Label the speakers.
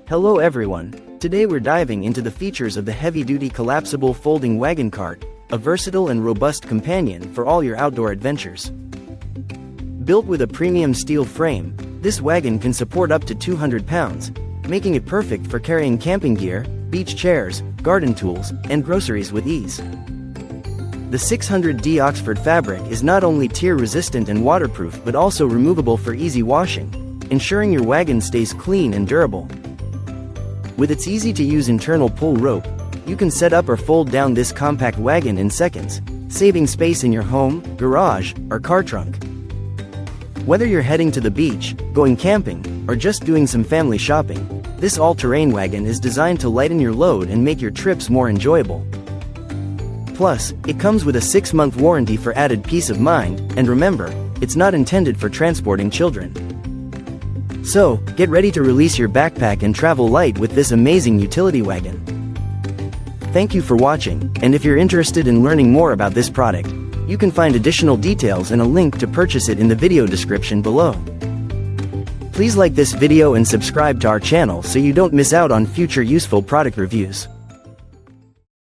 Speaker 1: Hello everyone, today we're diving into the features of the heavy-duty collapsible folding wagon cart, a versatile and robust companion for all your outdoor adventures. Built with a premium steel frame, this wagon can support up to 200 pounds, making it perfect for carrying camping gear, beach chairs, garden tools, and groceries with ease. The 600D Oxford fabric is not only tear-resistant and waterproof but also removable for easy washing, ensuring your wagon stays clean and durable. With its easy-to-use internal pull rope, you can set up or fold down this compact wagon in seconds, saving space in your home, garage, or car trunk. Whether you're heading to the beach, going camping, or just doing some family shopping, this all-terrain wagon is designed to lighten your load and make your trips more enjoyable. Plus, it comes with a 6-month warranty for added peace of mind, and remember, it's not intended for transporting children. So, get ready to release your backpack and travel light with this amazing utility wagon. Thank you for watching, and if you're interested in learning more about this product, you can find additional details and a link to purchase it in the video description below. Please like this video and subscribe to our channel so you don't miss out on future useful product reviews.